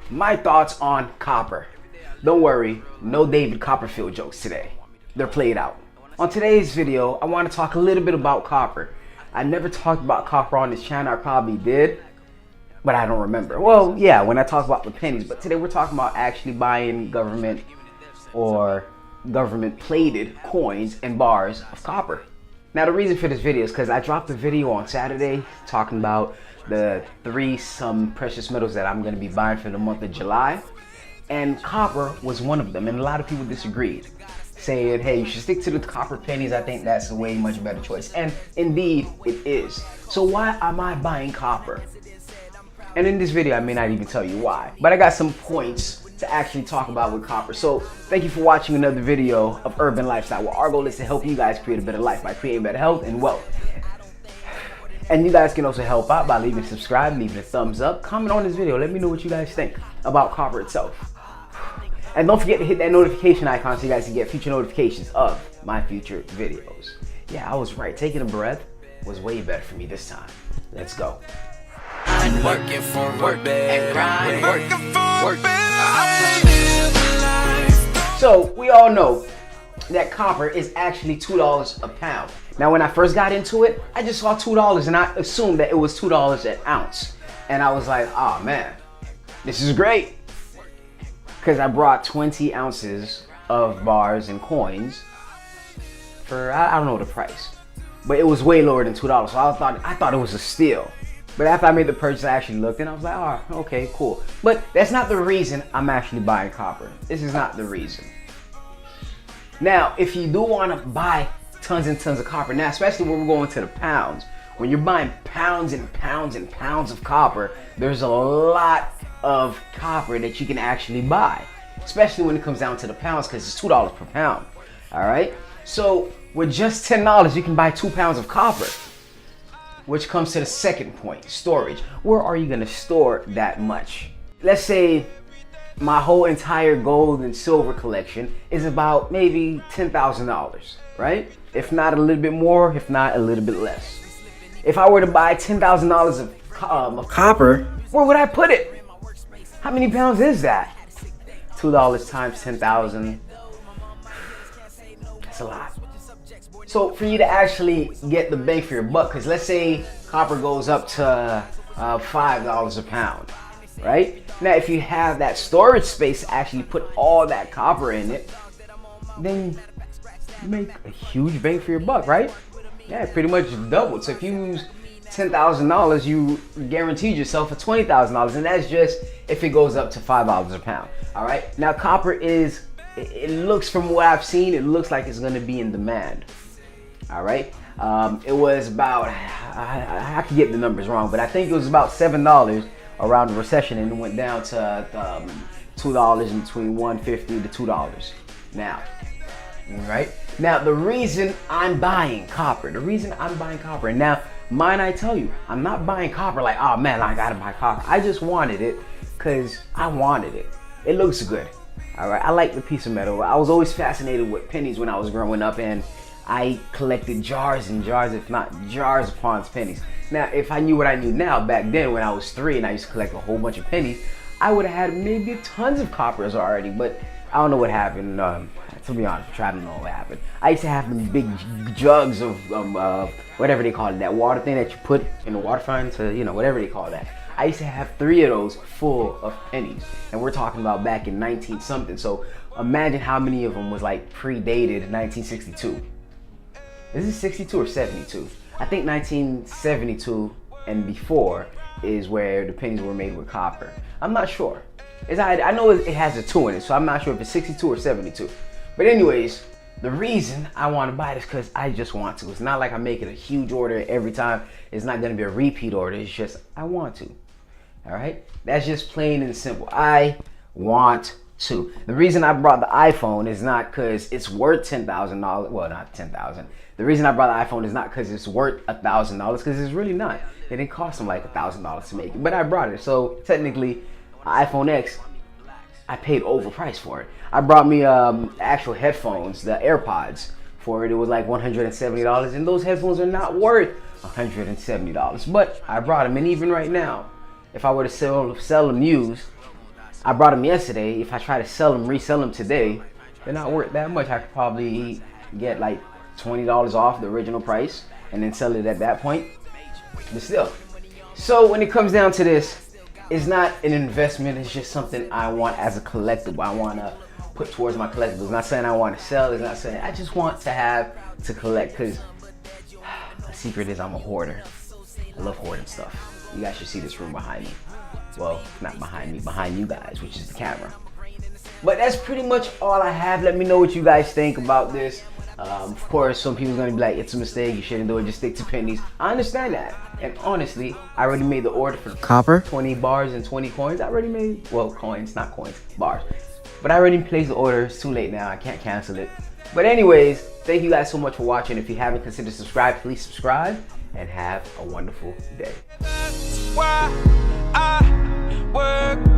my thoughts on copper. Don't worry, no David Copperfield jokes today. They're played out. On today's video, I want to talk a little bit about copper. I never talked about copper on this channel. I probably did, but I don't remember. Well, yeah, when I talk about the pennies, but today we're talking about actually buying government or government plated coins and bars of copper. Now the reason for this video is because I dropped a video on Saturday talking about the some precious metals that I'm going to be buying for the month of July, and copper was one of them, and a lot of people disagreed, saying, hey, you should stick to the copper pennies. I think that's a way much better choice, and indeed it is. So why am I buying copper? And in this video I may not even tell you why, but I got some points to actually talk about with copper. So thank you for watching another video of Urban Lifestyle, where our goal is to help you guys create a better life by creating better health and wealth. And you guys can also help out by leaving a subscribe, leaving a thumbs up, comment on this video, let me know what you guys think about copper itself. And don't forget to hit that notification icon so you guys can get future notifications of my future videos. Yeah, I was right, taking a breath was way better for me this time. Let's go. I'm working for work and grind. So we all know that copper is actually $2 a pound. Now when I first got into it, I just saw $2 and I assumed that it was $2 an ounce. And I was like, oh man, this is great. Because I brought 20 ounces of bars and coins for, I don't know the price, but it was way lower than $2. So I thought it was a steal. But after I made the purchase, I actually looked and I was like, oh, okay, cool. But that's not the reason I'm actually buying copper. This is not the reason. Now, if you do want to buy tons and tons of copper, now especially when we're going to the pounds, when you're buying pounds and pounds and pounds of copper, there's a lot of copper that you can actually buy, especially when it comes down to the pounds, because it's $2 per pound. All right, so with just $10 you can buy 2 pounds of copper, which comes to the second point: storage. Where are you going to store that much? Let's say my whole entire gold and silver collection is about maybe $10,000, right? If not a little bit more, if not a little bit less. If I were to buy $10,000 of copper, where would I put it? How many pounds is that? $2 times 10,000. That's a lot. So for you to actually get the bang for your buck, because let's say copper goes up to $5 a pound, right? Now if you have that storage space to actually put all that copper in it, then you make a huge bang for your buck, right? Yeah, pretty much doubled. So if you use $10,000, you guaranteed yourself a $20,000, and that's just if it goes up to $5 a pound. All right. Now copper is, it looks, from what I've seen, it looks like it's going to be in demand. All right. It was about, I could get the numbers wrong, but I think it was about $7 around the recession, and it went down to $2, in between $1.50 to $2 now. Right now, the reason I'm buying copper, and now mind I tell you, I'm not buying copper like, oh man, I gotta buy copper. I just wanted it because I wanted it. It looks good. All right, I like the piece of metal. I was always fascinated with pennies when I was growing up, and I collected jars and jars, if not jars upon pennies. Now, if I knew what I knew now back then when I was 3 and I used to collect a whole bunch of pennies, I would have had maybe tons of coppers already, but I don't know what happened. To be honest, I don't know what happened. I used to have them big jugs of whatever they call it, that water thing that you put in the water fountain, to, you know, whatever they call that. I used to have 3 of those full of pennies, and we're talking about back in 19 something. So imagine how many of them was like predated 1962. Is it 62 or 72? I think 1972 and before is where the pennies were made with copper. I'm not sure. I know it has a 2 in it, so I'm not sure if it's 62 or 72. But anyways, the reason I want to buy this because I just want to. It's not like I'm making a huge order every time. It's not going to be a repeat order. It's just I want to. All right? That's just plain and simple. I want to. The reason I brought the iPhone is not because it's worth $10,000. Well, not $10,000. The reason I brought the iPhone is not because it's worth $1,000, because it's really not. It didn't cost them like $1,000 to make it, but I brought it. So technically, iPhone X, I paid overpriced for it. I brought me actual headphones, the AirPods, for it. It was like $170, and those headphones are not worth $170. But I brought them, and even right now, if I were to sell them used, I brought them yesterday. If I try to sell them, resell them today, they're not worth that much. I could probably get like $20 off the original price and then sell it at that point. But still. So when it comes down to this, it's not an investment. It's just something I want as a collectible. I want to put towards my collectibles. It's not saying I want to sell. It's not saying I just want to have to collect, because the secret is I'm a hoarder. I love hoarding stuff. You guys should see this room behind me. Well, not behind me, behind you guys, which is the camera. But that's pretty much all I have. Let me know what you guys think about this. Of course, some people are going to be like, it's a mistake, you shouldn't do it, just stick to pennies. I understand that. And honestly, I already made the order for copper, 20 bars and 20 coins. I already made, well, coins, not coins, bars. But I already placed the order. It's too late now. I can't cancel it. But anyways, thank you guys so much for watching. If you haven't considered subscribe, please subscribe and have a wonderful day. Why I work